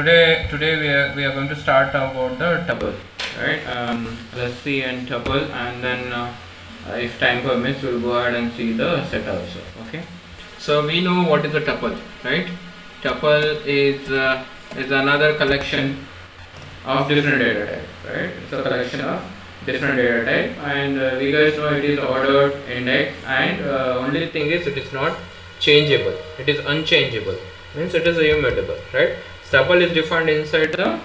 today we are going to start about the tuple, right? Let's see an tuple, and then if time permits, we'll go ahead and see the set also. Okay. So we know what is a tuple, right? Tuple is another collection of different data type, right? It's a collection of different data type, and we guys know it is ordered, index, and only thing is it is not changeable. It is unchangeable. Means it is immutable, right? Tuple is defined inside the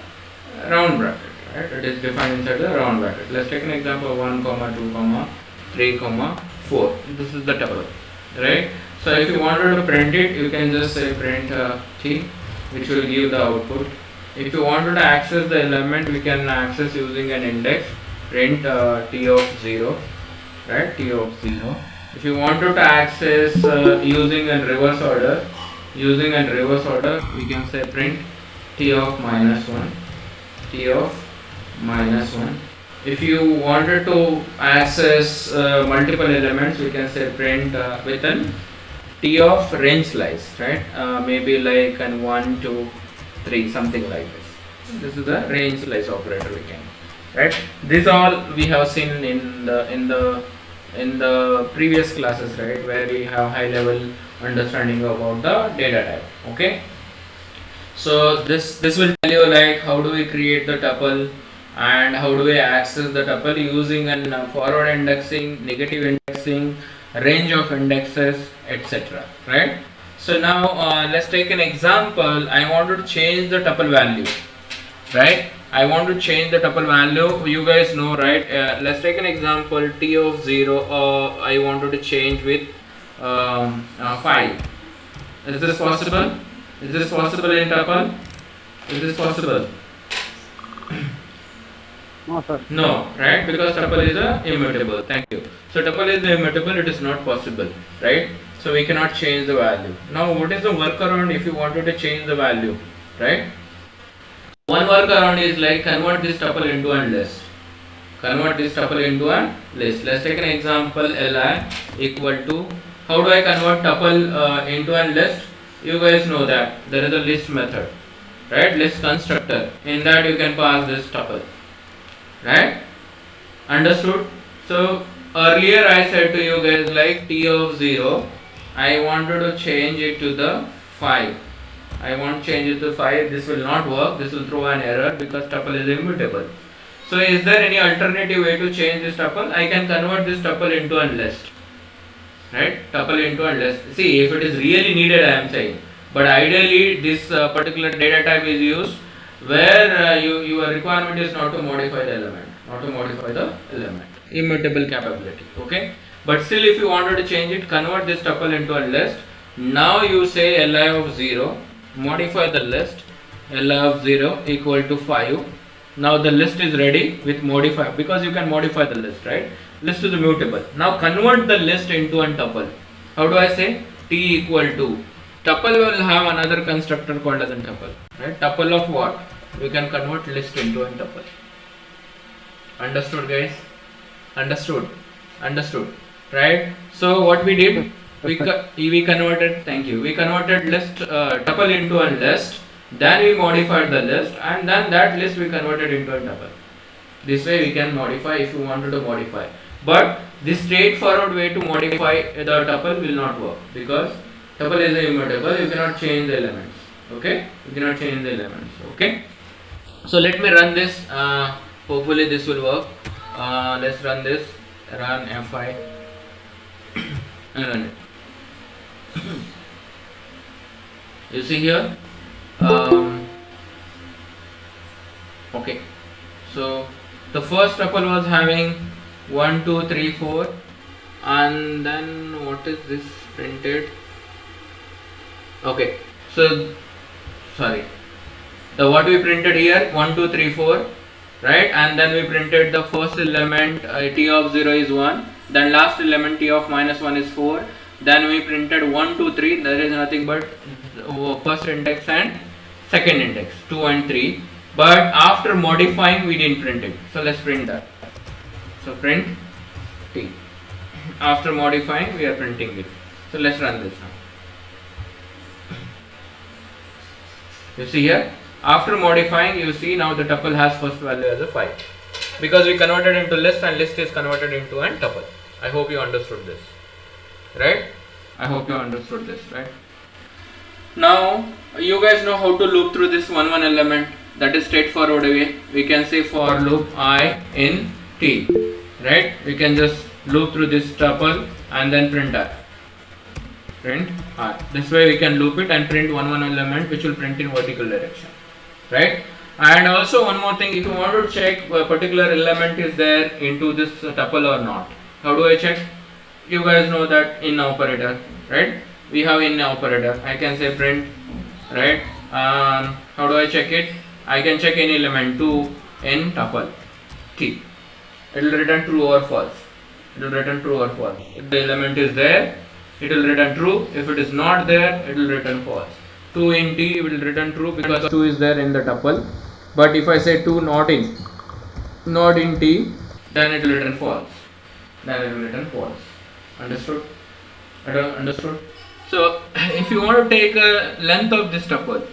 round bracket, right? It is defined inside the round bracket. Let's take an example: 1, 2, 3, 4. This is the tuple, right? So if you wanted to print it, you can just say print t, which will give the output. If you wanted to access the element, we can access using an index, print t of 0, right? T of 0. If you wanted to access using a reverse order, we can say print t of -1, t of -1. If you wanted to access multiple elements, we can say print with an t of range slice, right? Maybe like an 1, 2, 3, something like this. This is the range slice operator we can, right? This all we have seen in the previous classes, right, where we have high level understanding about the data type. Okay, so this will tell you like how do we create the tuple and how do we access the tuple using an forward indexing, negative indexing, range of indexes, etc., right? So now let's take an example. I wanted to change the tuple value, right? I want to change the tuple value. You guys know, right? Let's take an example, t of 0. I wanted to change with 5. Is this possible? Is this possible in tuple? Is this possible? No, sir. No, right? Because tuple is immutable. Thank you. So tuple is immutable. It is not possible, right? So we cannot change the value. Now, what is the workaround if you wanted to change the value, right? One workaround is like convert this tuple into a list. Convert this tuple into a list. Let's take an example. Li equal to, how do I convert tuple into a list? You guys know that there is a list method, right? List constructor. In that you can pass this tuple, right? Understood? So earlier I said to you guys like t of 0, I wanted to change it to the 5. I want to change it to 5. This will not work. This will throw an error because tuple is immutable. So is there any alternative way to change this tuple? I can convert this tuple into a list, right? Tuple into a list. See, if it is really needed, I am saying. But ideally, this particular data type is used where your requirement is not to modify the element, immutable capability. Okay. But still, if you wanted to change it, convert this tuple into a list. Now you say li of 0. Modify the list, li of 0 equal to 5. Now the list is ready with modify, because you can modify the list, right? List is immutable. Now convert the list into a tuple. How do I say? T equal to, tuple will have another constructor called as a tuple, right? Tuple of what? We can convert list into a tuple. Understood, guys? Understood, right? So what we did, we converted, thank you, we converted list tuple into a list, then we modified the list, and then that list we converted into a tuple. This way we can modify if you wanted to modify. But this straightforward way to modify the tuple will not work, because tuple is immutable. You cannot change the elements. Okay, you cannot change the elements. Okay, so let me run this. Hopefully this will work. Let's run this. Run fi and run it. You see here, okay, so the first tuple was having 1, 2, 3, 4, and then what is this printed? Okay, so sorry, the what we printed here, 1, 2, 3, 4, right? And then we printed the first element, t of 0 is 1, then last element t of -1 is 4. Then we printed 1, 2, 3. There is nothing but first index and second index, 2 and 3. But after modifying, we didn't print it. So let's print that. So print t. After modifying, we are printing it. So let's run this now. You see here, After modifying, you see now the tuple has first value as a 5 because we converted into list and list is converted into a tuple. I hope you understood this, right? I hope you understood this, right? Now you guys know how to loop through this one element. That is straightforward way. We can say for loop I in T, right? We can just loop through this tuple and then print I. Print I. This way we can loop it and print one element which will print in vertical direction, right? And also one more thing, if you want to check a particular element is there into this tuple or not, how do I check? You guys know that in operator, right? We have in operator. I can say print, right? How do I check it? I can check any element 2 in tuple T. It will return true or false. It will return true or false. If the element is there, it will return true. If it is not there, it will return false. 2 in T will return true because 2 is there in the tuple. But if I say 2 not in T, then it will return false. Then it will return false. Understood? Understood? So if you want to take a length of this tuple,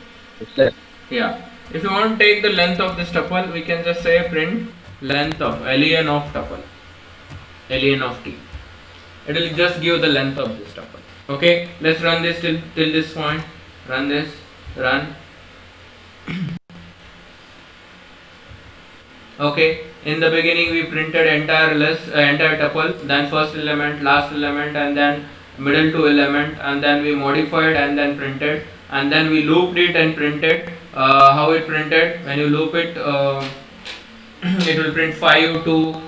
yeah. If you want to take the length of this tuple, we can just say print length of len of tuple, len of T. It will just give the length of this tuple. Okay, let's run this till this point. Run this, run. Okay, in the beginning we printed entire list, entire tuple, then first element, last element, and then middle two element, and then we modified and then printed, and then we looped it and printed. How it printed? When you loop it, it will print 5 2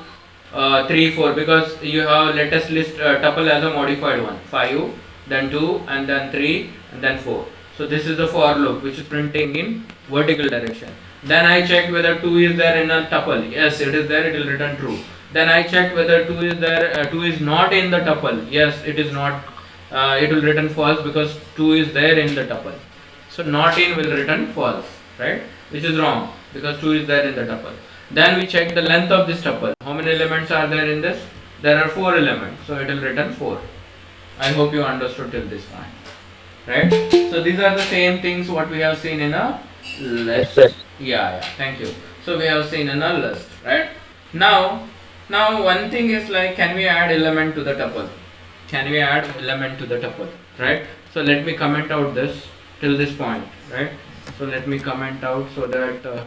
3 4 because you have latest list tuple as a modified one, 5 then 2 and then 3 and then 4. So this is the for loop which is printing in vertical direction. Then I checked whether 2 is there in a tuple. Yes, it is there, it will return true. Then I checked whether 2 is there, 2 is not in the tuple. Yes, it is not, it will return false because 2 is there in the tuple. So not in will return false, right? Which is wrong because 2 is there in the tuple. Then we check the length of this tuple. How many elements are there in this? There are 4 elements, so it will return 4. I hope you understood till this point, right? So these are the same things what we have seen in a list. Yeah, thank you. So we have seen in a list, right? Now one thing is like, can we add element to the tuple? Can we add element to the tuple, right? So let me comment out this till this point, right? So let me comment out so that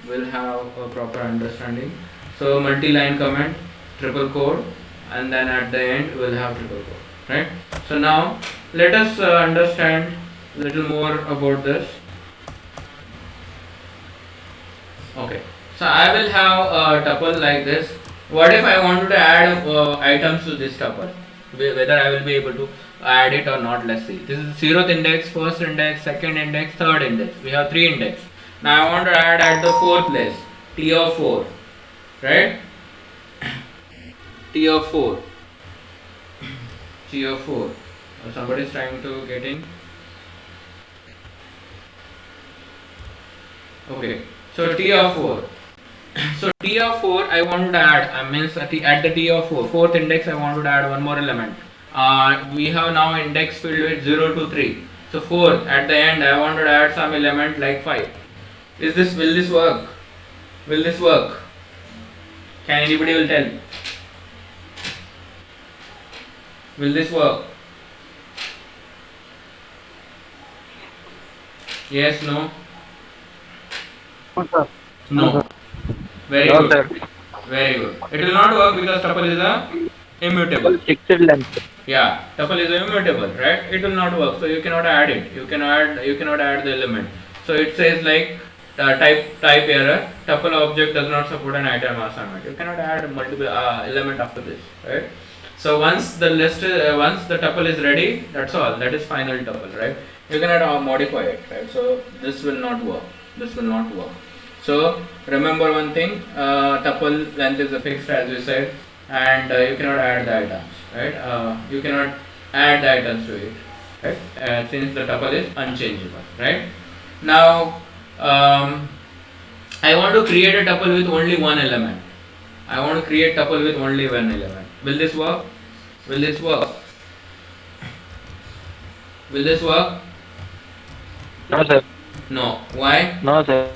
we'll have a proper understanding. So multi-line comment, triple quote, and then at the end we'll have triple quote, right? So now let us understand a little more about this. Okay, so I will have a tuple like this. What if I wanted to add items to this tuple? Whether I will be able to add it or not, let's see. This is 0th index, 1st index, 2nd index, 3rd index. We have 3 index. Now I want to add at the 4th place, T of 4, right? T of 4. T of 4. Somebody is trying to get in. Okay, so T of 4. So T of 4 I want to add, means at the T of 4, 4th index I want to add one more element. We have now index filled with 0 to 3. So 4th at the end I want to add some element like 5. Will this work? Will this work? Can anybody will tell? Will this work? Yes, no? No. Very good. Very good. It will not work because tuple is a immutable. Fixed length. Yeah, tuple is immutable, right? It will not work. So you cannot add it. You cannot add the element. So it says like type error. Tuple object does not support an item assignment. You cannot add multiple element after this, right? So once the list, once the tuple is ready, that's all. That is final tuple, right? You cannot modify it, right? So this will not work. This will not work. So remember one thing, tuple length is fixed as we said, and you cannot add the items, right? You cannot add the items to it, right? Since the tuple is unchangeable, right? Now I want to create a tuple with only one element. I want to create tuple with only one element. Will this work? Will this work? Will this work? No, sir. No. Why? No, sir.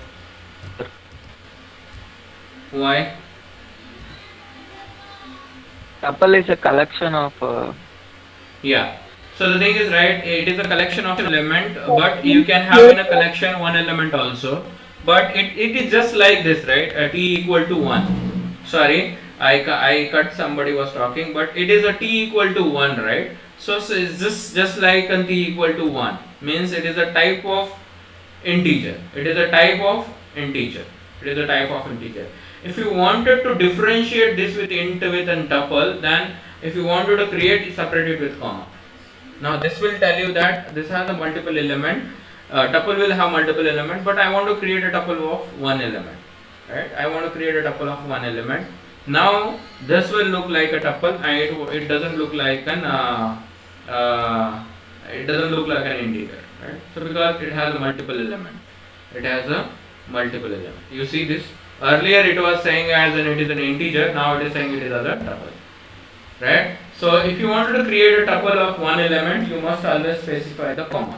Why? Tuple is a collection of. Yeah. So the thing is, right, it is a collection of element, but you can have in a collection one element also. But it is just like this, right? T equal to 1. Sorry, I cut somebody was talking, but it is a t equal to 1, right? So it's just like a t equal to 1. Means it is a type of integer. It is a type of integer. It is a type of integer. If you wanted to differentiate this with int with and tuple, then if you wanted to create, separate it with comma. Now this will tell you that this has a multiple element. Tuple will have multiple element, but I want to create a tuple of one element. Right? I want to create a tuple of one element. Now this will look like a tuple, and it doesn't look like an integer. Right? So because it has a multiple element, it has a multiple element. You see this? Earlier it was saying as it is an integer. Now it is saying it is as a tuple. Right? So if you wanted to create a tuple of one element, you must always specify the comma.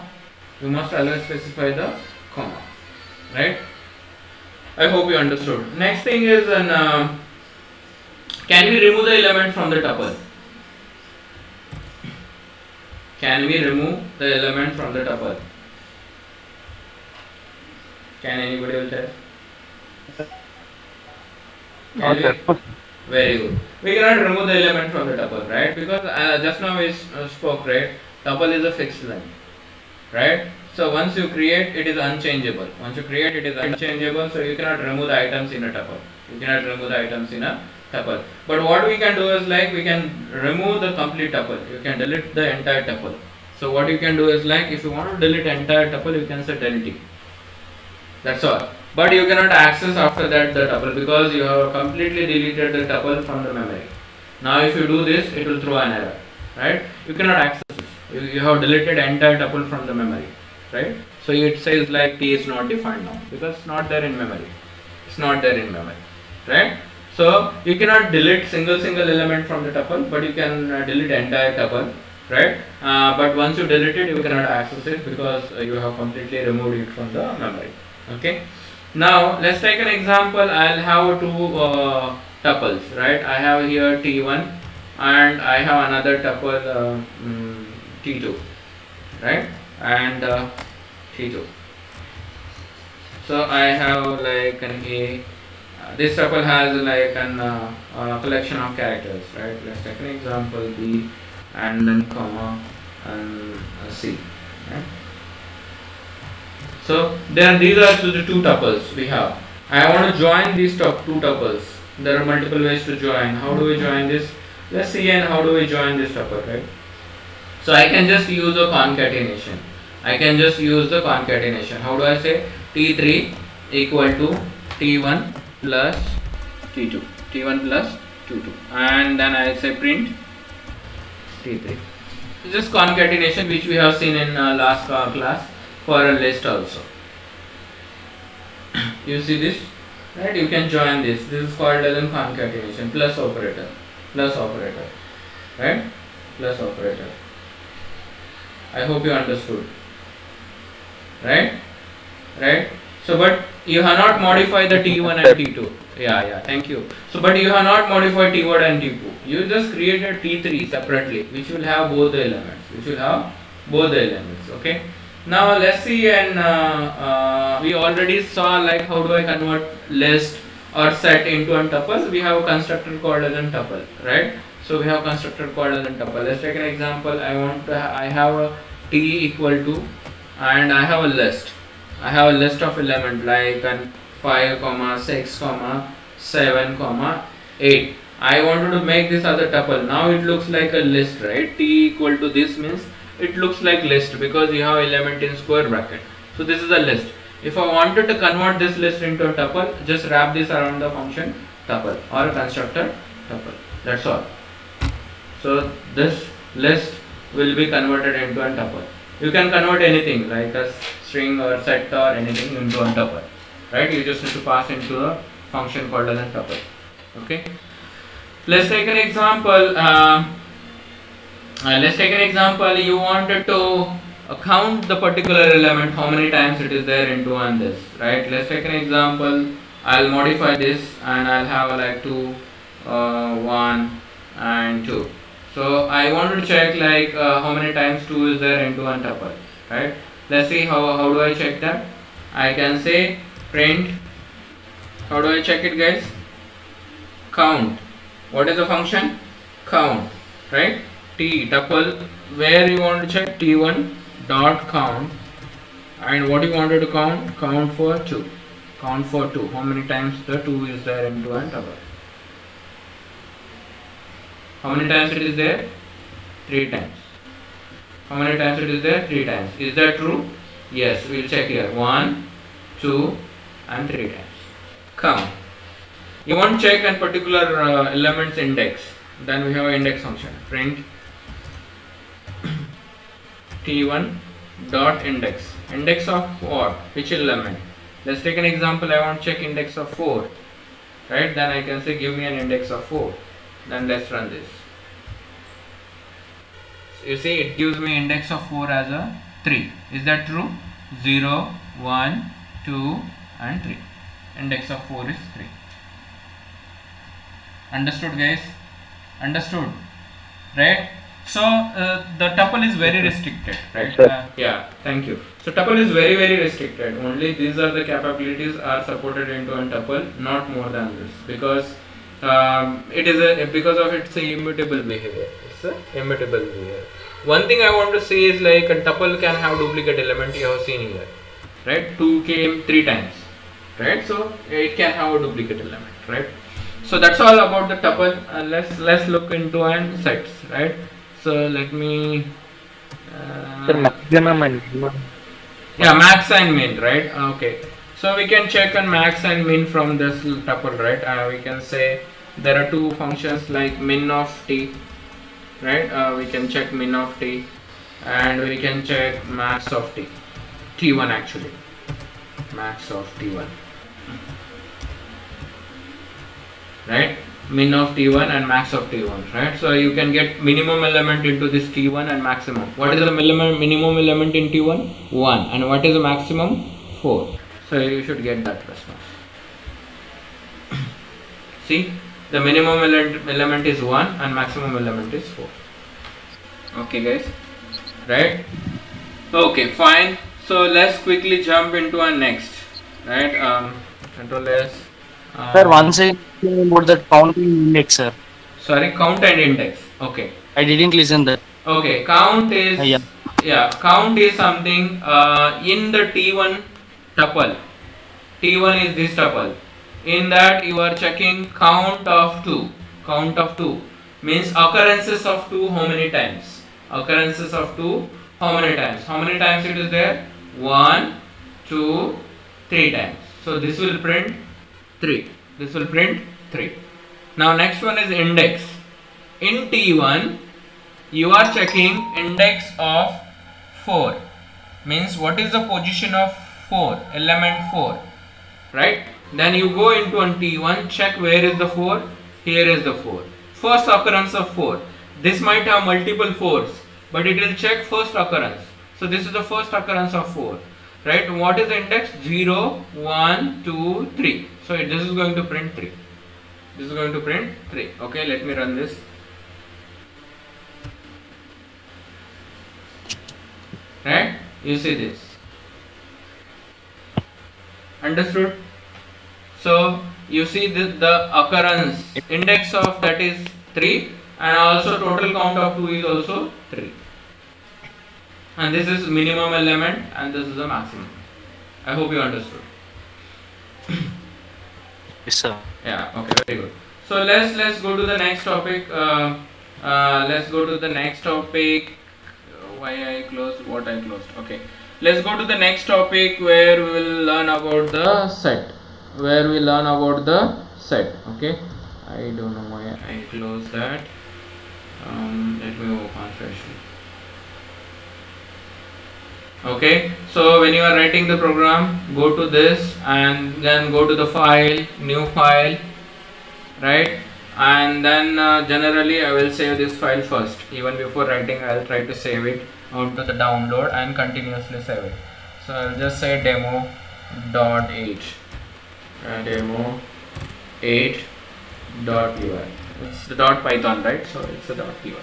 You must always specify the comma. Right? I hope you understood. Next thing is can we remove the element from the tuple? Can we remove the element from the tuple? Can anybody will tell? No, sir. Very good. We cannot remove the element from the tuple, right? Because just now we spoke, right? Tuple is a fixed length, right? So once you create, it is unchangeable. Once you create, it is unchangeable. So you cannot remove the items in a tuple. You cannot remove the items in a tuple. But what we can do is like we can remove the complete tuple. You can delete the entire tuple. So what you can do is like if you want to delete entire tuple, you can say delete. That's all. But you cannot access after that the tuple because you have completely deleted the tuple from the memory. Now if you do this, it will throw an error, right? You cannot access this. You have deleted entire tuple from the memory, right? So it says like t is not defined now because it's not there in memory. It's not there in memory, right? So you cannot delete single element from the tuple, but you can delete entire tuple, right? But once you delete it, you cannot access it because you have completely removed it from the memory. Okay. Now let's take an example. I'll have two tuples, right? I have here t1 and I have another tuple t2, right? And t2. So I have like an a. This tuple has like an collection of characters, right? Let's take an example b and then comma and c, right? So these are the two tuples we have. I want to join these two tuples. There are multiple ways to join. How do we join this? Let's see and how do we join this tuple, right? So I can just use a concatenation. How do I say? T3 equal to T1 plus T2. T1 plus T2. And then I say print T3. Just concatenation which we have seen in last class. For a list also. You see this, right? You can join this. This is called as a concatenation. Plus operator, right? Plus operator. I hope you understood, right? So, but you have not modified the T1 and T2. Yeah. Thank you. So, but you have not modified T1 and T2. You just created T3 separately, which will have both the elements. Okay. Now let's see, and we already saw like how do I convert list or set into a tuple. We have a constructor called as a tuple, right? So we have constructor called as a tuple. Let's take an example. I have a t equal to, and I have a list. I have a list of element like an 5, 6, 7, 8. I wanted to make this as a tuple. Now it looks like a list, right? T equal to this means it looks like list because you have element in square bracket. So this is a list. If I wanted to convert this list into a tuple, just wrap this around the function tuple or constructor tuple. That's all. So this list will be converted into a tuple. You can convert anything like a string or set or anything into a tuple, right? You just need to pass into a function called as a tuple. Okay. Let's take an example. You wanted to count the particular element, how many times it is there into and this, right? Let's take an example. I'll modify this and I'll have like 2, 1 and 2. So I want to check like how many times 2 is there into one tuple, right? Let's see how do I check that. I can say print, how do I check it, guys? Count. What is the function? Count, right? Tuple, where you want to check t1 dot count, and what you wanted to count? Count for 2. Count for 2. How many times the 2 is there into an tuple? How many times it is there? 3 times. How many times it is there? 3 times. Is that true? Yes, we'll check here. 1, 2 and 3 times. Count. You want to check a particular element's index. Then we have an index function. Print t1 dot index. Index of what? Which element? Let's take an example. I want to check index of 4. Right? Then I can say give me an index of 4. Then let's run this. So you see it gives me index of 4 as a 3. Is that true? 0, 1, 2 and 3. Index of 4 is 3. Understood, guys? Understood, right? So the tuple is very restricted, right? Yeah, thank you. So tuple is very restricted. Only these are the capabilities are supported into a tuple, not more than this, because it is because of its immutable behavior. It's a immutable behavior. One thing I want to see is like a tuple can have duplicate element. You have seen here, right? 2 came 3 times, right? So it can have a duplicate element, right? So that's all about the tuple. Let's look into an sets, right? So let me maximum and minimum. Yeah, max and min, right? Okay, so we can check on max and min from this tuple, right? We can say there are 2 functions like min of t, right? We can check min of t and we can check max of t, t1 actually, max of t1, right? Min of t1 and max of t1, right? So you can get minimum element into this t1 and maximum. What is the minimum element in t1? 1. And what is the maximum? 4. So you should get that response. See, the minimum element is 1 and maximum element is 4. Okay, guys, right? Okay, fine. So let's quickly jump into our next, right? Control S. Sir, once again about that counting index, sir. Sorry, count and index. Okay. I didn't listen that. Okay, count is count is something in the t1 tuple. T1 is this tuple. In that you are checking count of 2. Count of 2 means occurrences of 2 how many times? Occurrences of 2 how many times? How many times it is there? 1, 2, 3 times. So this will print 3. This will print 3. Now next one is index. In T1 you are checking index of 4. Means what is the position of 4? Element 4. Right? Then you go into an T1, check where is the 4? Here is the 4. First occurrence of 4. This might have multiple 4s, but it will check first occurrence. So this is the first occurrence of 4. Right? What is the index? 0, 1, 2, 3. So this is going to print 3. This is going to print 3. Okay, let me run this. Right? You see this. Understood? So you see the occurrence index of that is 3 and also total count of 2 is also 3. And this is minimum element and this is the maximum. I hope you understood. Yes, sir. Yeah, okay, very good. So let's go to the next topic. Let's go to the next topic. Why I closed what I closed. Okay. Let's go to the next topic where we will learn about the set. Okay. I don't know why I closed that. Let me open fresh. Okay, so when you are writing the program, go to this and then go to the file, new file, right? And then generally I will save this file first. Even before writing, I will try to save it. go to the download and continuously save it. So I'll just say demo dot 8 demo 8 dot py. It's the dot python, right? So it's the dot py.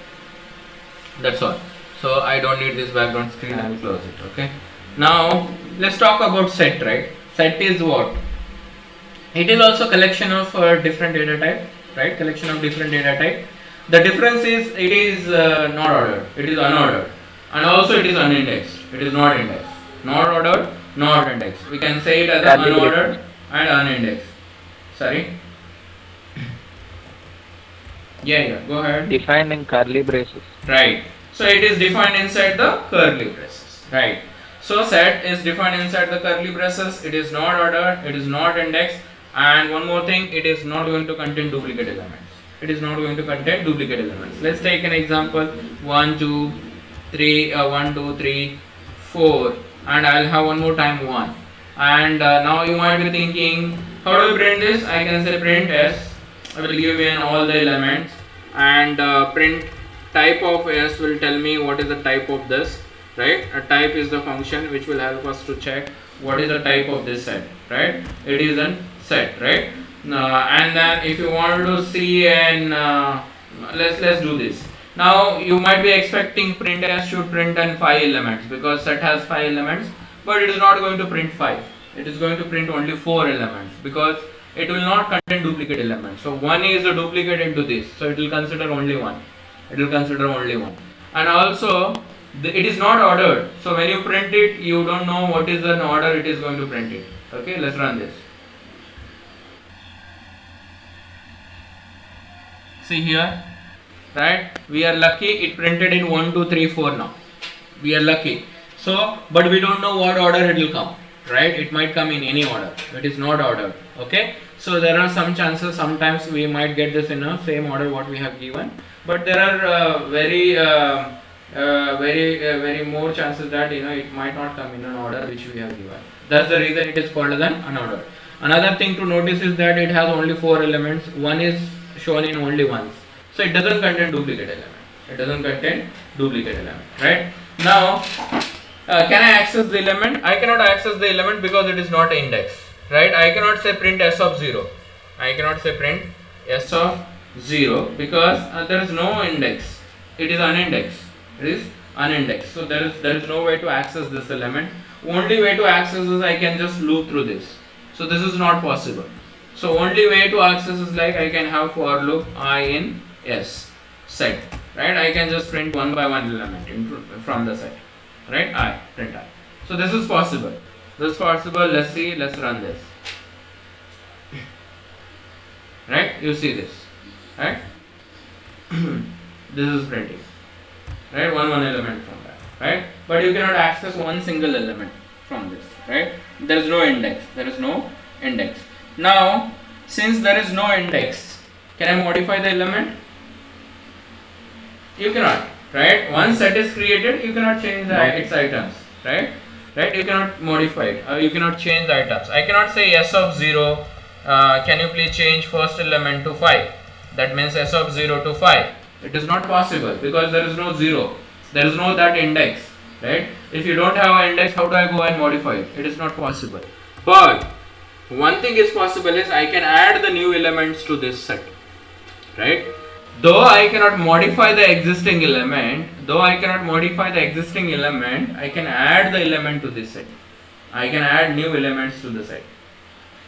That's all. So I don't need this background screen. I will close it. Okay. Now let's talk about set. Right? Set is what? It is also collection of different data type. Right? Collection of different data type. The difference is it is not ordered. It is unordered, and also it is unindexed. It is not indexed. Not ordered, not indexed. We can say it as unordered and unindexed. Sorry. Yeah. Go ahead. Defined in curly braces. Right. So it is defined inside the curly braces. Right. So set is defined inside the curly braces. It is not ordered. It is not indexed. And one more thing, it is not going to contain duplicate elements. It is not going to contain duplicate elements. Let's take an example. 1, 2, 3, 1, 2, 3, 4, and I'll have one more time 1. And now you might be thinking, how do we print this? I can say print s. I will give in all the elements, and print type of s will tell me what is the type of this, right? A type is the function which will help us to check what is the type of this set, right? It is a set, right? And then if you want to see an let's do this. Now you might be expecting print s should print an 5 elements because set has 5 elements, but it is not going to print 5. It is going to print only 4 elements because it will not contain duplicate elements. So 1 is a duplicate into this, so it will consider only 1. It will consider only 1. And also it is not ordered, so when you print it, you don't know what is the order it is going to print it. Okay, let's run this. See here, right? We are lucky it printed in 1, 2, 3, 4 now. We are lucky. So, but we don't know what order it will come, right? It might come in any order. It is not ordered. Okay. So there are some chances. Sometimes we might get this in a same order what we have given, but there are very more chances that it might not come in an order which we have given. That's the reason it is called as an unordered. Another thing to notice is that it has only 4 elements. One is shown in only once, so it doesn't contain duplicate element. It doesn't contain duplicate element, right? Now, can I access the element? I cannot access the element because it is not indexed, right? I cannot say print s of 0. I cannot say print s of 0 because there is no index. It is unindexed. It is unindexed. So there is no way to access this element. Only way to access is I can just loop through this. So this is not possible. So only way to access is like I can have for loop I in s set, right? I can just print one by one element from the set, right? I print I. So this is possible. This is possible. Let's see. Let's run this. Right? You see this, right? This is printing, right? One element from that, right? But you cannot access one single element from this, right? There is no index. There is no index. Now, since there is no index, can I modify the element? You cannot, right? Once set is created, you cannot change its items, right? Right? You cannot modify it. You cannot change the items. I cannot say s of 0. Can you please change first element to 5? That means s of 0 to 5. It is not possible because there is no 0. There is no that index, right? If you don't have an index, how do I go and modify it? It is not possible. But one thing is possible is I can add the new elements to this set, right? Though I cannot modify the existing element, I can add the element to this set. I can add new elements to the set.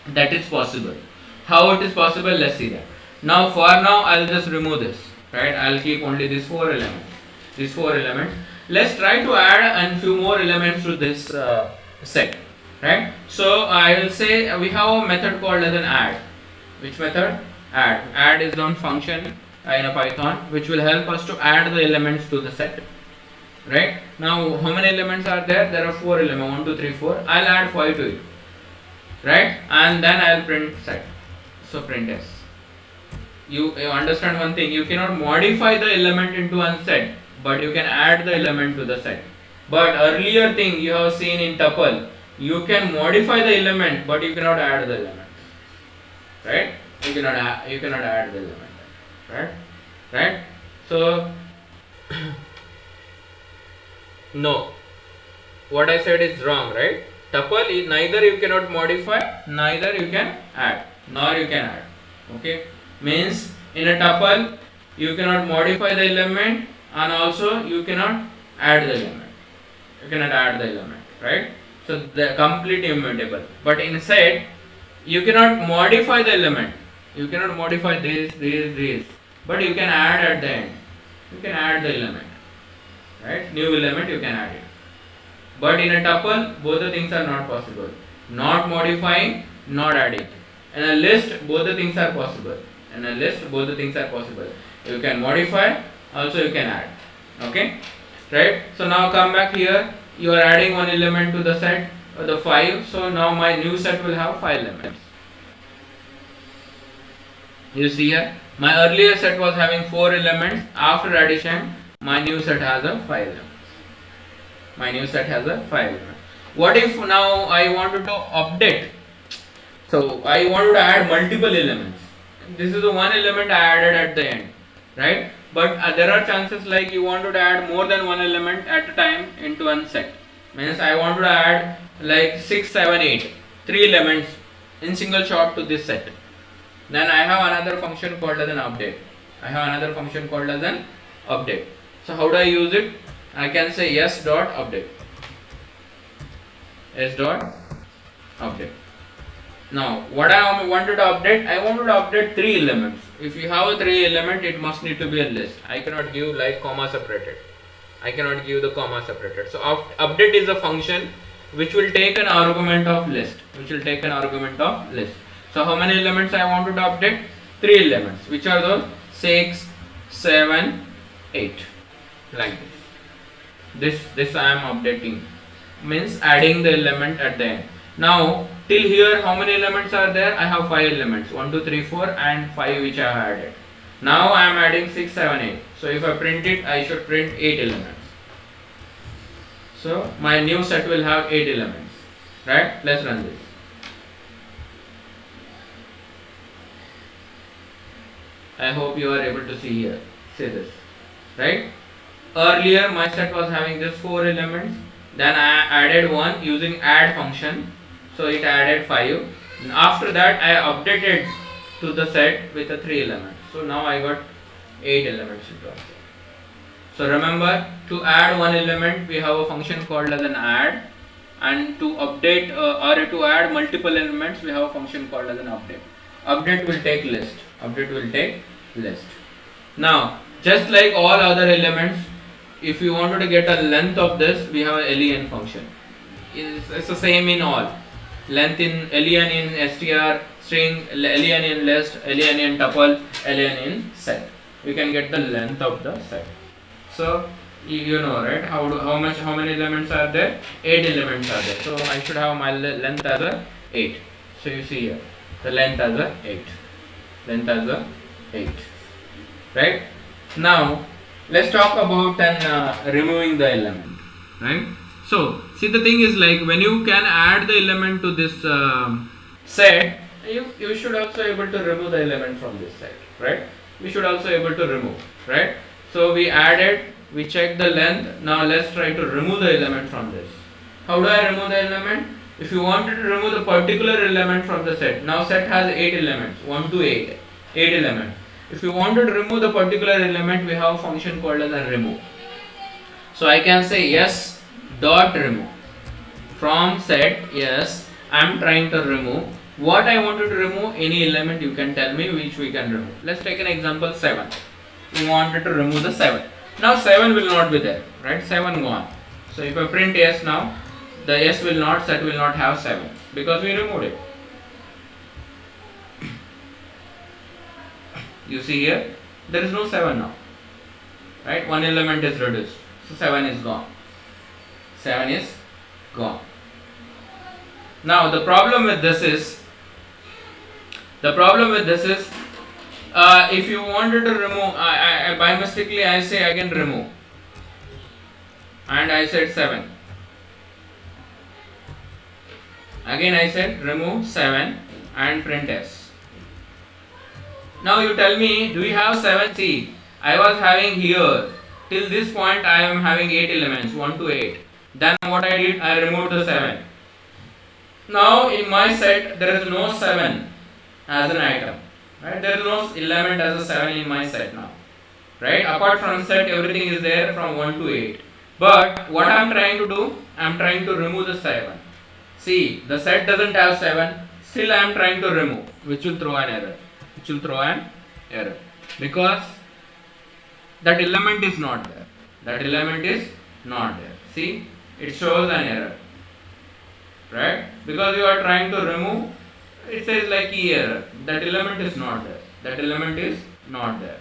That is possible. How it is possible? Let's see that. Now for now I'll just remove this, right? I'll keep only these 4 elements. Let's try to add a few more elements to this set, right? So I will say we have a method called as an add. Which method? Add. Add is one function in a Python which will help us to add the elements to the set, right? Now how many elements are there? There are 4 elements, 1, 2, 3, 4. I'll add 5 to it, right? And then I'll print set. So print s. You understand one thing, you cannot modify the element into one set, but you can add the element to the set. But earlier thing you have seen in tuple, you can modify the element but you cannot add the element, right? You cannot add the element, right? So No, what I said is wrong, right? Tuple is neither you cannot modify, neither you can add, nor you can add. Okay, means in a tuple you cannot modify the element and also you cannot add the element. You cannot add the element, right? So the complete immutable. But in set you cannot modify the element. You cannot modify this, but you can add at the end. You can add the element, right? New element you can add it. But in a tuple, both the things are not possible. Not modifying, not adding. In a list, both the things are possible. In a list, both the things are possible. You can modify, also you can add. Okay? Right? So now come back here. You are adding one element to the set, the 5. So now my new set will have 5 elements. You see here, my earlier set was having 4 elements. After addition, my new set has a 5 elements. My new set has a 5 elements. What if now I wanted to update? So I wanted to add multiple elements. This is the one element I added at the end, right? But there are chances like you wanted to add more than one element at a time into one set. Means I wanted to add like 6, 7, 8, 3 elements in single shot to this set. Then I have another function called as an update. I have another function called as an update. So how do I use it? I can say yes dot update. S dot update. Now what I wanted to update, I wanted to update 3 elements. If you have a 3 element, it must need to be a list. I cannot give like comma separated. I cannot give the comma separated. So update is a function which will take an argument of list. So how many elements I wanted to update? 3 elements. Which are those? 6, 7, 8. Like this I am updating. Means adding the element at the end. Now till here how many elements are there? I have 5 elements. 1, 2, 3, 4 and 5 which I have added. Now I am adding 6, 7, 8. So if I print it, I should print 8 elements. So my new set will have 8 elements. Right? Let's run this. I hope you are able to see here. See this. Right? Earlier my set was having just 4 elements. Then I added one using add function. So it added 5. And after that I updated to the set with the 3 elements. So now I got 8 elements into it. So remember, to add one element we have a function called as an add, and to update or to add multiple elements we have a function called as an update. Update will take list. Now just like all other elements, if you wanted to get a length of this, we have a len function. It's the same in all. Length in len in str, string, len in list, len in tuple, len in set. We can get the length of the set. So you know, right? How many elements are there? 8 elements are there. So I should have my length as a 8. So you see here, the length as a 8. Right? Now let's talk about removing the element. Right? So see, the thing is like when you can add the element to this set, you should also able to remove the element from this set. Right? We should also able to remove. Right? So we added, we checked the length. Now let's try to remove the element from this. How do I remove the element? If you wanted to remove the particular element from the set, now set has 8 elements, 1 to 8 elements. If you wanted to remove the particular element, we have a function called as a remove. So I can say yes dot remove. From set, yes, I am trying to remove. What I wanted to remove, any element you can tell me which we can remove. Let's take an example 7. We wanted to remove the 7. Now 7 will not be there, right? 7 gone. So if I print yes now, the yes will not, set will not have 7 because we removed it. You see here, there is no 7 now, right? One element is reduced, so 7 is gone. 7 is gone. Now the problem with this is, if you wanted to remove, I by mistakenly I say again remove, and I said 7. Again I said remove 7 and print s. Now you tell me, do you have 7? See, I was having here till this point I am having 8 elements, 1 to 8. Then what I did, I removed the 7. Now in my set there is no 7 as an item, right? There is no element as a 7 in my set now, right? Apart from set, everything is there from 1 to 8. But what I am trying to do, I am trying to remove the 7. See, the set doesn't have 7, still I am trying to remove, which will throw an error. Which will throw an error. Because that element is not there. That element is not there. See, it shows an error. Right? Because you are trying to remove, it says like key error. That element is not there. That element is not there.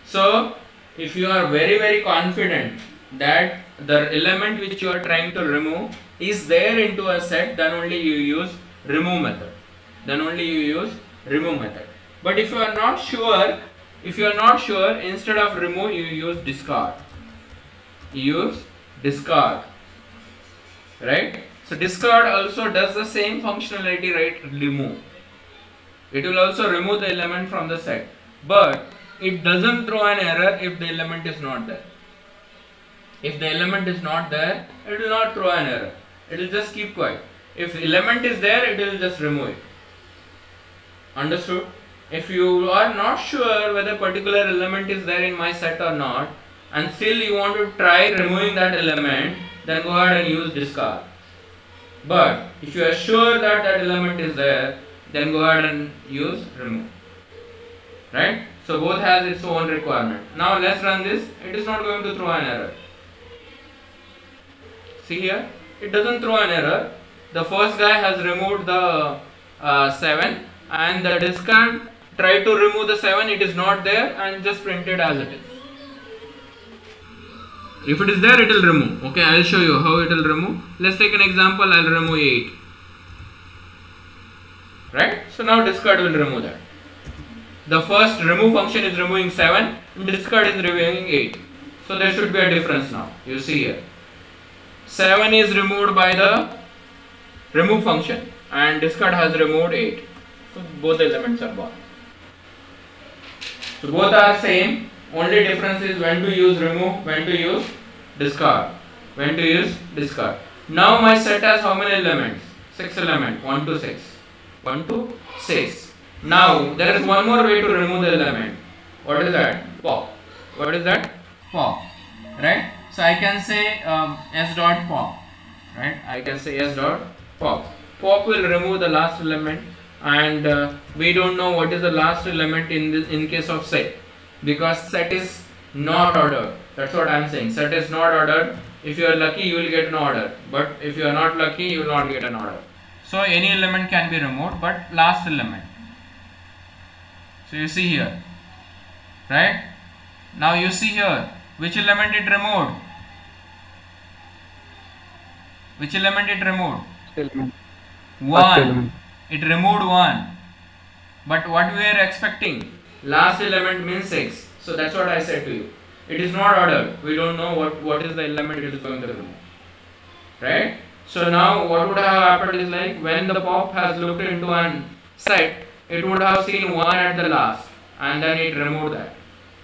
So, if you are very confident that the element which you are trying to remove is there into a set, then only you use remove method. Then only you use remove method. But if you are not sure, instead of remove, you use discard. You use discard. Right? So discard also does the same functionality, right? Remove. It will also remove the element from the set. But it doesn't throw an error if the element is not there. If the element is not there, it will not throw an error. It will just keep quiet. If the element is there, it will just remove it. Understood? If you are not sure whether particular element is there in my set or not, and still you want to try removing that element, then go ahead and use discard. But if you are sure that that element is there, then go ahead and use remove. Right? So both has its own requirement. Now let's run this. It is not going to throw an error. See here, it doesn't throw an error. The first guy has removed the 7, and the discard tried to remove the 7. It is not there, and just printed as it is. If it is there, it will remove. Okay, I will show you how it will remove. Let's take an example. I will remove 8. Right? So now discard will remove that. The first remove function is removing 7, discard is removing 8. So there should be a difference now. You see here. 7 is removed by the remove function, and discard has removed 8. So both the elements are gone. So both are same. Only difference is when to use remove, when to use discard. When to use discard. Now my set has how many elements? 6 elements. 1 to 6. 1 to 6. Now there is one more way to remove the element. What is that? Pop. What is that? Pop. Right? So I can say s dot pop. Right? I can say s dot pop. Pop will remove the last element, and we don't know what is the last element in case of set, because set is not ordered. That's what I am saying. Set is not ordered. If you are lucky, you will get an order, but if you are not lucky, you will not get an order. So any element can be removed, but last element. So you see here, right? Now you see here, which element it removed? Which element it removed? Element. 1. It removed 1. But what we are expecting? Last element means 6. So that's what I said to you. It is not ordered. We don't know what is the element it is going to remove. Right? So now what would have happened is, like, when the pop has looked into an set, it would have seen 1 at the last, and then it removed that.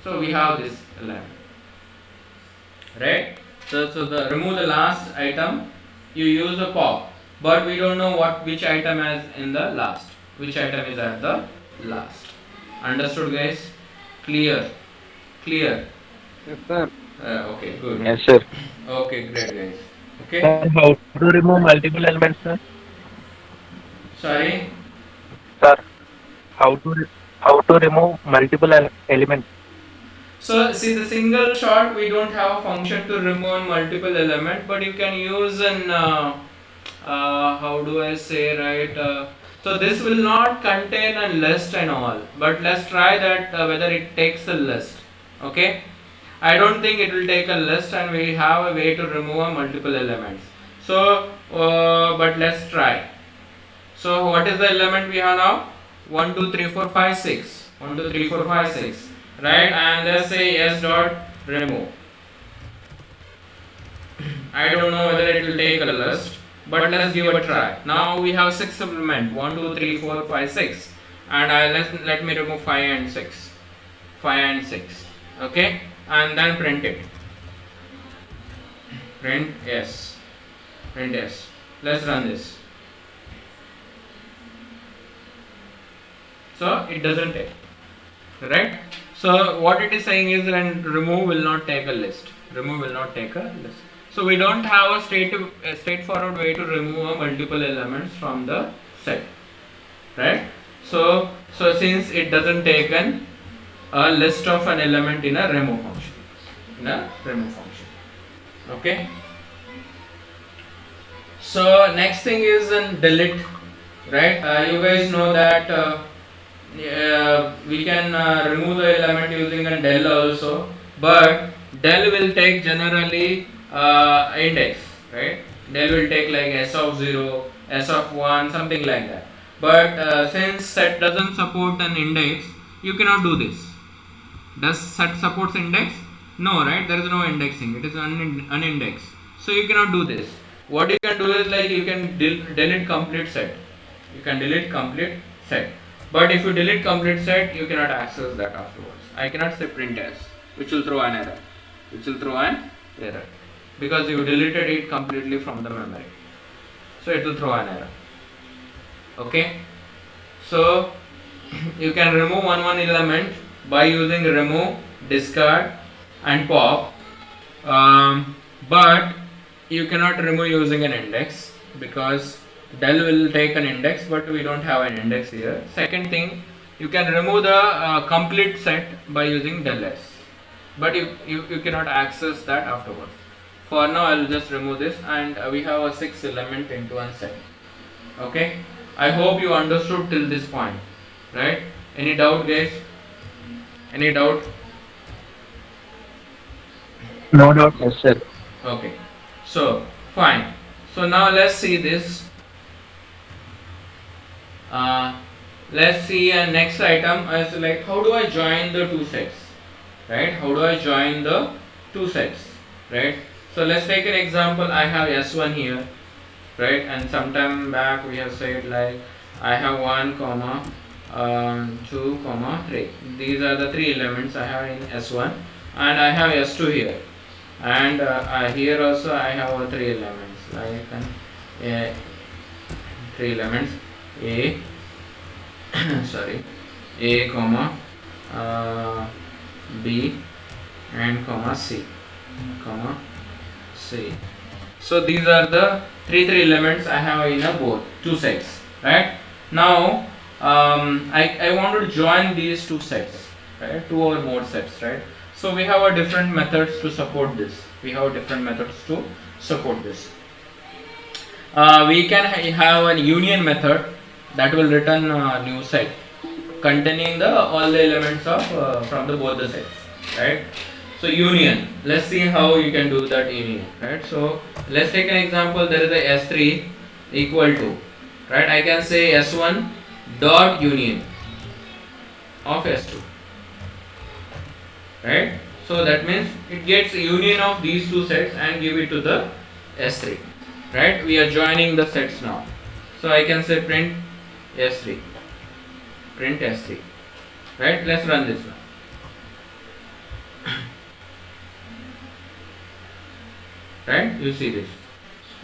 So we have this element. Right? So the remove the last item, you use a pop, but we don't know which item is in the last. Which item is at the last. Understood, guys? Clear? Clear? Yes, sir. Okay, good. Yes, sir. Okay, great, guys. Okay? Sir, how to remove multiple elements, sir? Sorry? Sir, how to remove multiple elements? So see, the single shot, we don't have a function to remove multiple element, but you can use an how do I say, right? So this will not contain a list and all, but let's try that whether it takes a list. Okay, I don't think it will take a list, and we have a way to remove multiple elements. So but let's try. So what is the element we have now? 1 2 3 4 5 6. 1 2 3 4 5 6. Right? And let's say s dot remove. I don't know whether it will take a list, but let's give a try. Now we have 6 elements, 1 2 3 4 5 6, and let me remove 5 and 6. 5 and 6. Okay, and then print it. print s, print s. Let's run this. So it doesn't take, right? So what it is saying is, and remove will not take a list. Remove will not take a list. So we don't have a straightforward way to remove a multiple elements from the set, right? So since it doesn't take a list of an element in a remove function, okay. So next thing is an delete, right? You guys know that we can remove the element using a del also, but del will take generally index, right? Del will take like s of 0, s of 1, something like that. But since set doesn't support an index, you cannot do this. Does set supports index? No, right? There is no indexing. It is unindexed. So you cannot do this. What you can do is like you can delete complete set. You can delete complete set. But if you delete complete set, you cannot access that afterwards. I cannot say print s, which will throw an error. Because you deleted it completely from the memory. So it will throw an error. Okay. So you can remove one element by using remove, discard and pop, but you cannot remove using an index because del will take an index, but we don't have an index here. Second thing, you can remove the complete set by using del s, but you cannot access that afterwards. For now I will just remove this, and we have a 6 element into one set. Okay, I hope you understood till this point, right? Any doubt, guys? Any doubt? No doubt, yes, sir. Okay, so fine. So now let's see this. Let's see a next item as like how do I join the two sets, right? How do I join the two sets, right? So let's take an example. I have s1 here, right? And sometime back we have said like I have 1 comma 2 comma 3. These are the 3 elements I have in s1, and I have s2 here, and here also I have 3 elements like 3 elements a sorry a comma b and comma c. So these are the three elements I have in a both two sets, right? Now I want to join these two sets, right? 2 or more sets, right? So we have a different methods to support this. We can have a union method that will return a new set containing all the elements of from the both the sets, right? So union, let's see how you can do that union, right? So let's take an example. There is a s3 equal to, right? I can say s1 dot union of s2, right? So that means it gets a union of these two sets and give it to the s3, right? We are joining the sets now. So I can say print s3, right? Let's run this one. Right? You see this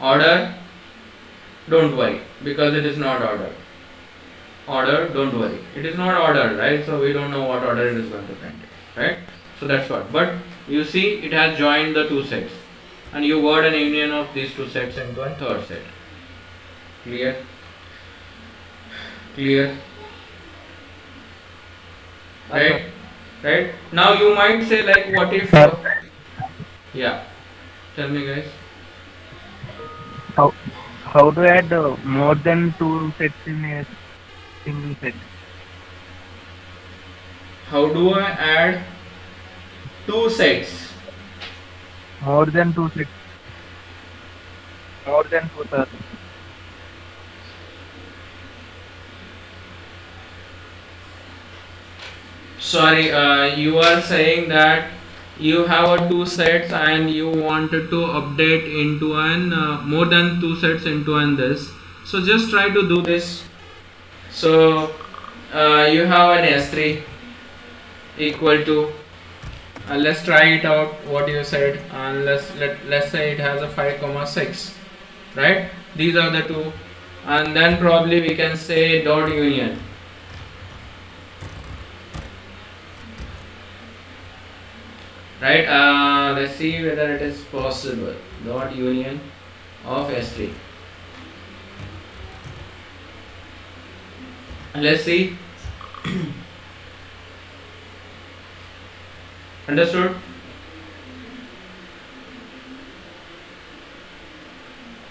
order, don't worry because it is not order. Don't worry, it is not ordered, right? So we don't know what order it is going to print, right? So that's what. But you see it has joined the two sets, and you got an union of these two sets into a third set. Clear? Right? Now you might say like, what if yeah, tell me guys. How to add more than 2 sets in a single set? How do I add 2 sets? More than 2 sets. More than 2 sets. Sorry, you are saying that you have 2 sets and you wanted to update into an more than 2 sets into an this. So just try to do this. So you have an s3 equal to let's try it out what you said, and let's say it has a 5,6, right? These are the two, and then probably we can say dot union. Right, let's see whether it is possible. Dot union of S3. Let's see. Understood?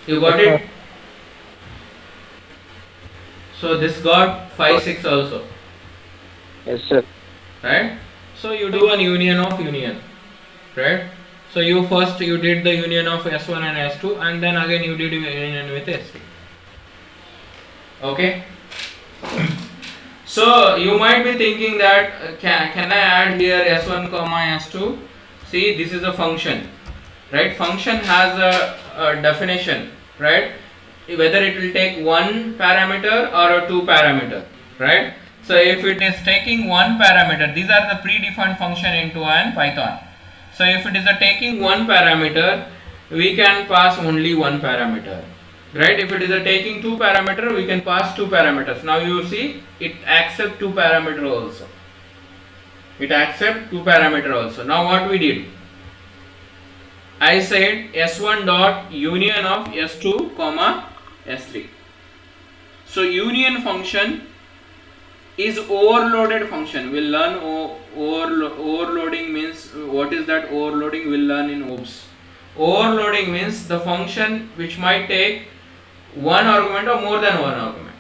You got it? So this got 5, 6 also. Yes, sir. Right? So you do an union of union. Right? So you did the union of S1 and S2, and then again you did union with S3. Okay? So you might be thinking that can I add here S1 comma S2? See, this is a function, right? Function has a definition, right? Whether it will take one parameter or a two parameter, right? So if it is taking one parameter, these are the predefined function into an Python. So if it is taking one parameter, we can pass only one parameter, right? If it is taking two parameter, we can pass two parameters. Now you see, it accepts two parameter also. It accepts two parameter also. Now what we did? I said S1 dot union of S2 comma S3. So union function is overloaded function. We'll learn overloading means what is that overloading, we'll learn in OOPS. Overloading means the function which might take one argument or more than one argument,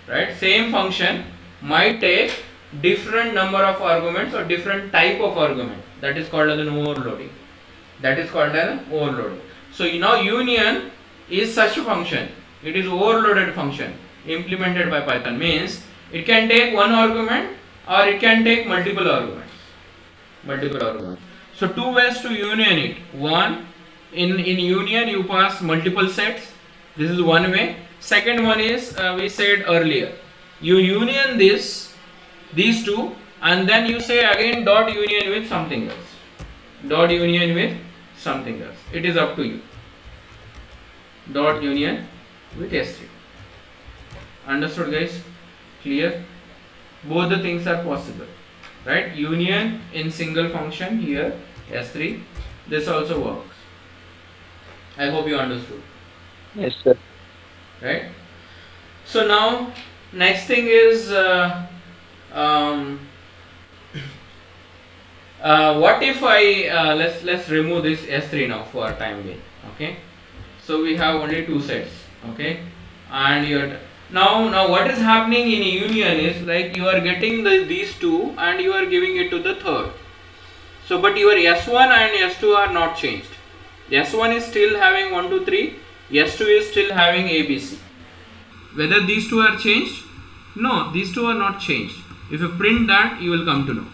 right? Same function might take different number of arguments or different type of argument. That is called as an overloading. That is called as an overloading. So now union is such a function. It is overloaded function implemented by Python. Means it can take one argument or it can take multiple arguments. So two ways to union it. One, in union you pass multiple sets. This is one way. Second one is we said earlier. You union these two, and then you say again dot union with something else. Dot union with something else. It is up to you. Dot union with S3. Understood, guys? Clear? Both the things are possible, right? Union in single function here, S3. This also works. I hope you understood. Yes, sir. Right? So now next thing is what if I let's remove this S3 now for time being. Okay, so we have only two sets. Okay, and you're now what is happening in union is like you are getting these two and you are giving it to the third. So but your S1 and S2 are not changed. S1 is still having 1, 2, 3. S2 is still having ABC. Whether these two are changed? No, these two are not changed. If you print that, you will come to know.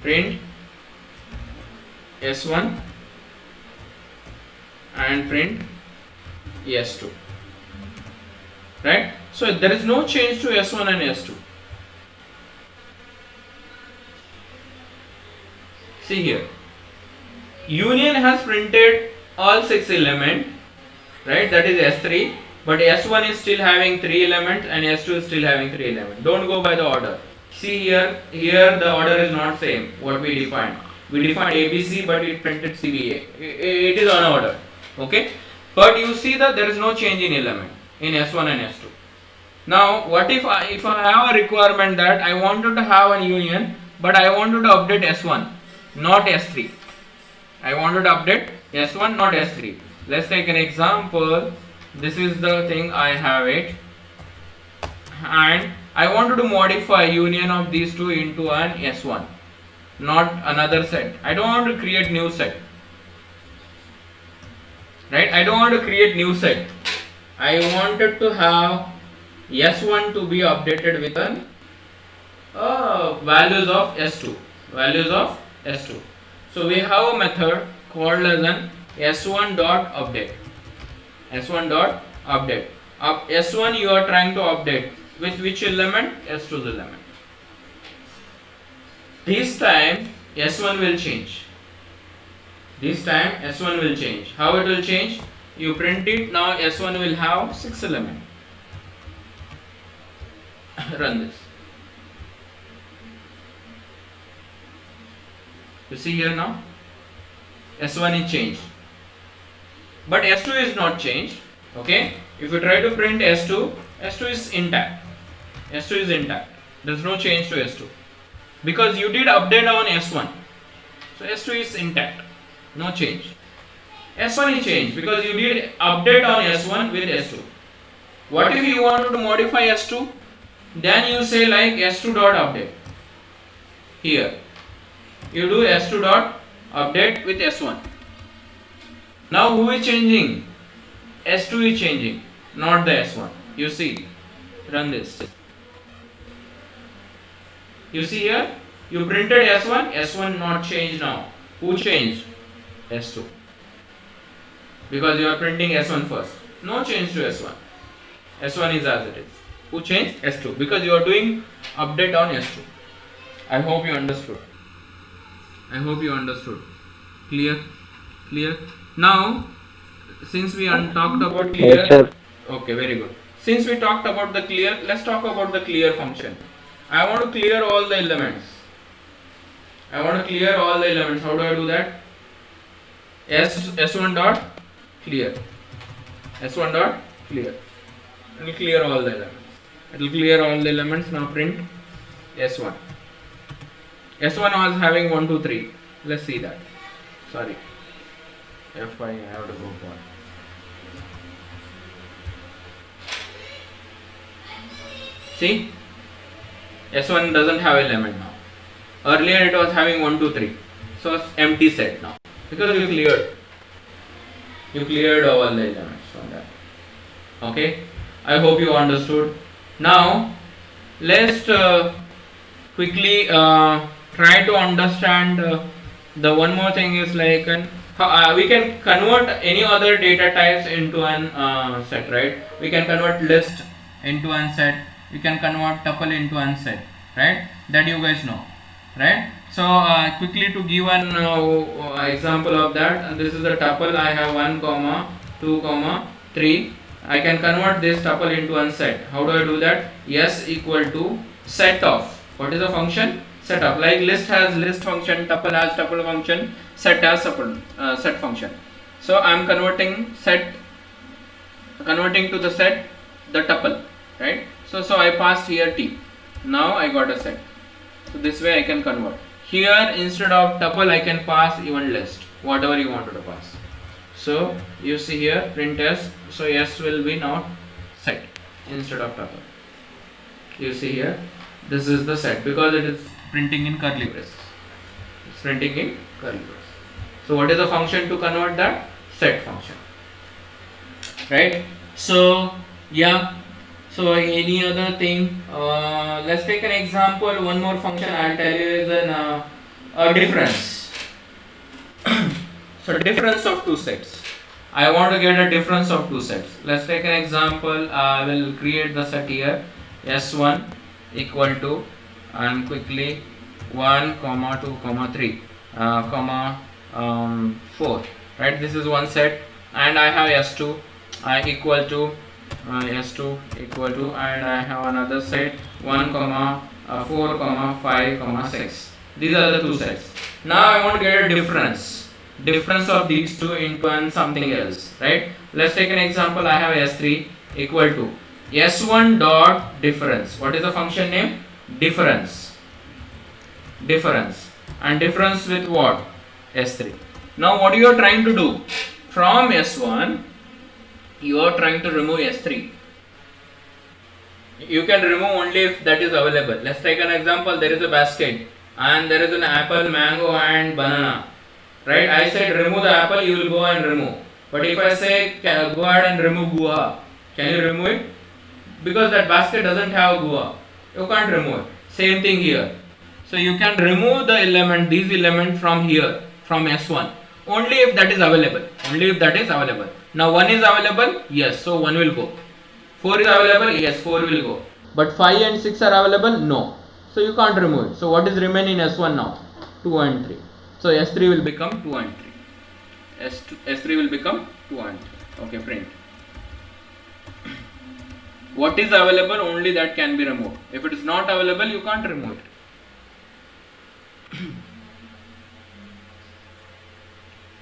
Print S1 and print S2. Right? So there is no change to S1 and S2. See here. Union has printed all 6 elements, right? That is S3, but S1 is still having 3 elements and S2 is still having 3 elements. Don't go by the order. See here the order is not same what we defined. We defined ABC, but it printed CBA. It is on order. Okay, but you see that there is no change in element in S1 and S2. Now what if I have a requirement that I wanted to have a union, but I wanted to update S1, not S3. I wanted to update S1, not S3. Let's take an example. This is the thing, I have it, and I wanted to modify union of these two into an S1, not another set. I don't want to create new set, right? I don't want to create new set. I wanted to have S1 to be updated with an values of S2. So we have a method called as an S1 dot update. S1 you are trying to update with which element? S2's element. This time S1 will change. This time S1 will change. How it will change? You print it, now S1 will have 6 elements. Run this. You see here now? S1 is changed. But S2 is not changed. Okay? If you try to print S2, S2 is intact. S2 is intact. There's no change to S2. Because you did update on S1. So S2 is intact. No change. S1 is changed because you did update on S1 with S2. What if you want to modify S2? Then you say like S2 dot update. Here. You do S2 dot update with S1. Now who is changing? S2 is changing, not the S1. You see. Run this. You see here? You printed S1, S1 not changed now. Who changed? S2. Because you are printing S1 first. No change to S1. S1 is as it is. Who changed? S2. Because you are doing update on S2. I hope you understood. Clear? Now, since we talked about clear. Yes, sir. Okay, very good. Since we talked about the clear, let's talk about the clear function. I want to clear all the elements. How do I do that? S1 dot clear. S1 dot clear. It will clear all the elements. Now print S1. S1 was having 1, 2, 3. Let's see that. Sorry. F5 I have to go for. See? S1 doesn't have element now. Earlier it was having 1, 2, 3. So it's empty set now. Because you cleared all the elements from that. Okay? I hope you understood. Now let's quickly try to understand the one more thing is like we can convert any other data types into an set, right? We can convert list into an set. We can convert tuple into an set, right? That you guys know, right? So quickly to give an example of that, this is the tuple. I have 1, 2, 3. I can convert this tuple into one set. How do I do that? S equal to set of. What is the function? Set of. Like list has list function, tuple has tuple function, set has set function. So I am converting to the set the tuple, right? So I passed here t. Now I got a set. So this way I can convert. Here instead of tuple I can pass even list, whatever you wanted to pass. So you see here print s. So s will be now set instead of tuple. You see here this is the set because it is printing in curly braces. It's printing in curly braces. So what is the function to convert that? Set function. Right? So yeah. So any other thing? Let's take an example. One more function I'll tell you is a difference. So difference of two sets. I want to get a difference of two sets. Let's take an example. I will create the set here. S1 equal to and quickly 1, 2, 3, 4. Right? This is one set, and I have S2 equal to S2 equal to, and I have another set 1, 4, 5, 6. These are the two sets. Now I want to get a difference of these two into something else, right? Let's take an example. I have S3 equal to S1 dot difference. What is the function name? Difference, and difference with what? S3. Now what you are trying to do? From S1 you are trying to remove S3. You can remove only if that is available. Let's take an example. There is a basket and there is an apple, mango and banana, right? I said remove the apple, you will go and remove. But if I say go ahead and remove guava, can you remove it? Because that basket doesn't have guava, you can't remove it. Same thing here. So you can remove the element, these elements from here, from S1, only if that is available. Now 1 is available, yes, so 1 will go. 4 is available, yes, 4 will go. But 5 and 6 are available, no. So you can't remove it. So what is remaining in S1 now? 2 and 3. So S3 will become 2 and 3. S3 will become 2 and 3. Okay, print. What is available, only that can be removed. If it is not available, you can't remove it.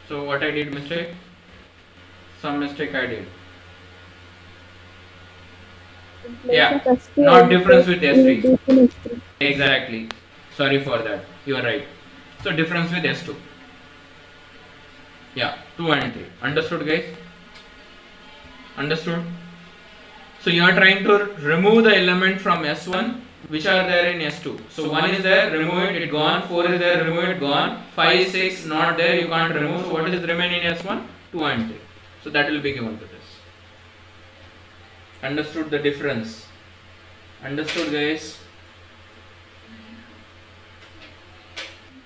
So what I did mistake? Some mistake I did. Yeah, not difference with S3. Exactly. Sorry for that. You are right. So difference with S2. Yeah, 2 and 3. Understood, guys? Understood? So you are trying to remove the element from S1 which are there in S2. So 1 is there, remove it, gone. 4 is there, remove it, gone. 5, 6 not there, you can't remove. So what is remaining in S1? 2 and 3. So that will be given to this. Understood the difference? Understood, guys?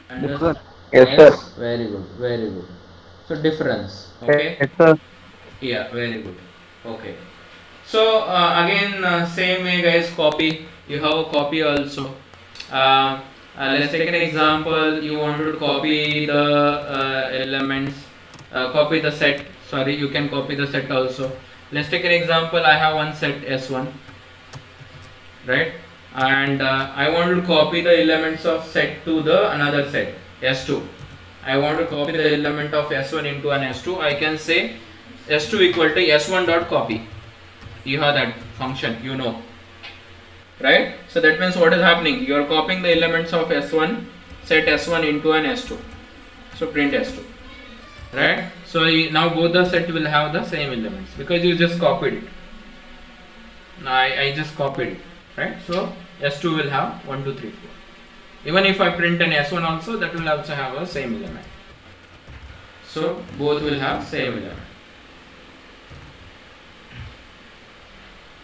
Understood? Yes, sir. Very good, very good. So difference, okay? Yes, sir. Yeah, very good. Okay. So again, same way, guys. Copy. You have a copy also. Let's take an example. You want to copy the elements, copy the set. Sorry, you can copy the set also. Let's take an example. I have one set S1, right? And I want to copy the elements of set to the another set S2. I want to copy the element of S1 into an S2. I can say S2 equal to S1 dot copy. You have that function, you know, right? So that means what is happening? You are copying the elements of S1, set S1 into an S2. So print S2, right? So now both the set will have the same elements because you just copied it. Now I just copied it, right? So S2 will have 1, 2, 3, 4. Even if I print an S1 also, that will also have a same element. So both will have same element.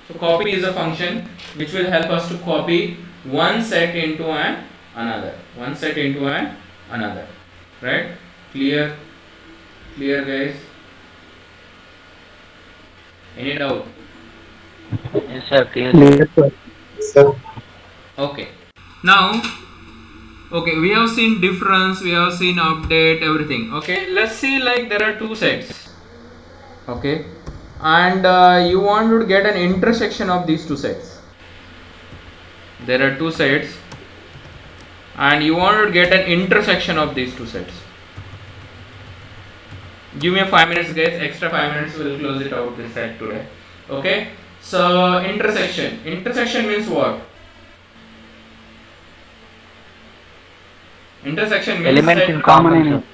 So copy is a function which will help us to copy one set into another. One set into another. Right? Clear? Clear, guys? Any doubt? Yes, sir. Clear. Yes, sir. Okay. Now, okay, we have seen difference, we have seen update, everything. Okay, let's see, like there are two sets. Okay, and you want to get an intersection of these two sets. There are two sets and you want to get an intersection of these two sets. Give me 5 minutes, guys. Extra 5 minutes, we'll close it out this set today. Okay, so intersection. Intersection means what? Intersection means Elements in common element.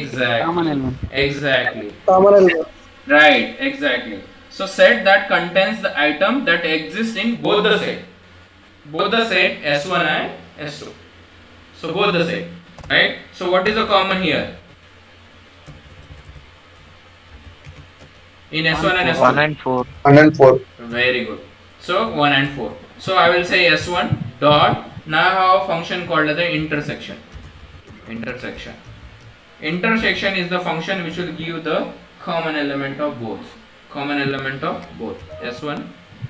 Exactly. Common element. Exactly. Common element. Right, exactly. So set that contains the item that exists in both the set. Both the set S1 and S2. So both the set. Right? So what is the common here? In S1 and S2? 1 and 4. 1 and 4. Very good. So 1 and 4. So I will say S1 dot. Now I have a function called as the intersection. Intersection. Intersection is the function which will give the common element of both. Common element of both S1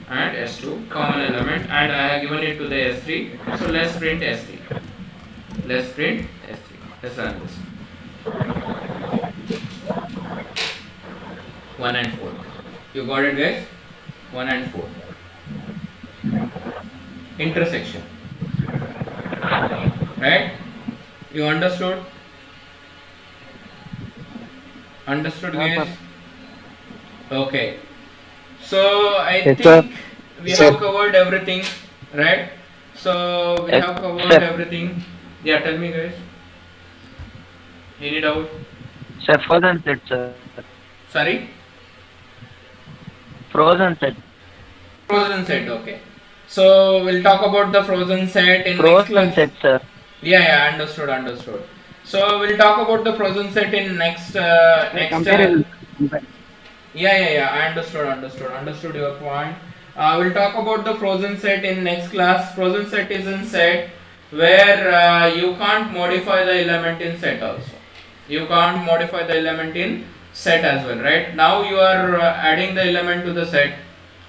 and S2. Common element, and I have given it to the S3. So let's print S3. Let's print S3. Let's run this. 1 and 4. You got it, guys? 1 and 4. Intersection. Right? You understood? Understood, guys? Okay. So I Yes, think sir. we have covered everything, right? So we Yes, have covered sir. everything. Yeah, tell me, guys. Any doubt? Sir, frozen set, sir. Sorry? Frozen set. Frozen set, okay. So we'll talk about the frozen set in next Frozen class. set, sir. Yeah, understood. So we'll talk about the frozen set in next Comparable. Yeah, I understood your point. We'll talk about the frozen set in next class. Frozen set is in set where you can't modify the element in set also. You can't modify the element in set as well, right? Now you are adding the element to the set,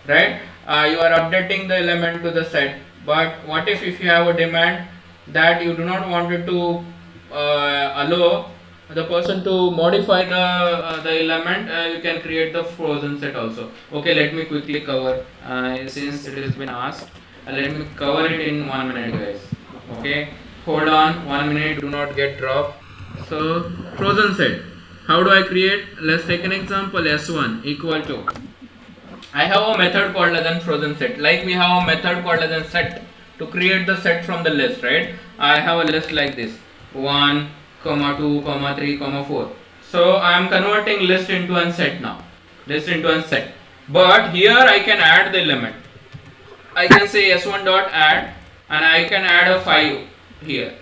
right? You are updating the element to the set. But what if you have a demand that you do not want it to allow the person to modify the element, you can create the frozen set also. Okay, let me quickly cover since it has been asked. Let me cover it in 1 minute, guys. Okay, hold on 1 minute. Do not get dropped. So frozen set. How do I create? Let's take an example. S1 equal to. I have a method called as an frozen set. Like we have a method called as an set to create the set from the list, right? I have a list like this: 1, 2, 3, 4. So I am converting list into a set now. List into a set. But here I can add the element. I can say s1 dot add, and I can add a 5 here.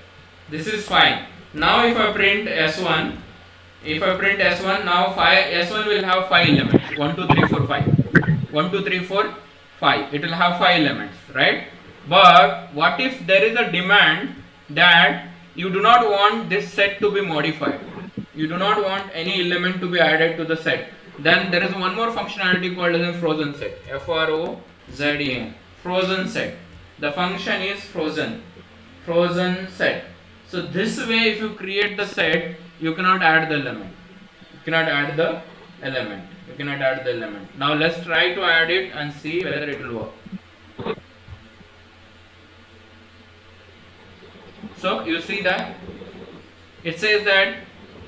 This is fine. Now if I print s1, now 5 s1 will have 5 elements. 1, 2, 3, 4, 5. 1, 2, 3, 4, 5. It will have 5 elements, right? But what if there is a demand that you do not want this set to be modified? You do not want any element to be added to the set. Then there is one more functionality called as a frozen set. F-R-O-Z-E-N. Frozen set. The function is frozen. Frozen set. So this way, if you create the set, you cannot add the element. You cannot add the element. You cannot add the element. Now let's try to add it and see whether it will work. So you see that it says that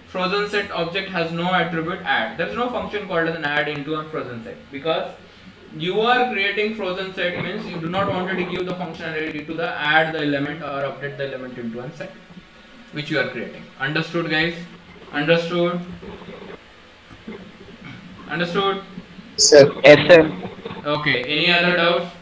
frozen set object has no attribute add. There is no function called as an add into a frozen set, because you are creating frozen set means you do not want to give the functionality to the add the element or update the element into a set which you are creating. Understood, guys? Understood? Understood? Sir. Yes, sir. Okay. Any other doubts?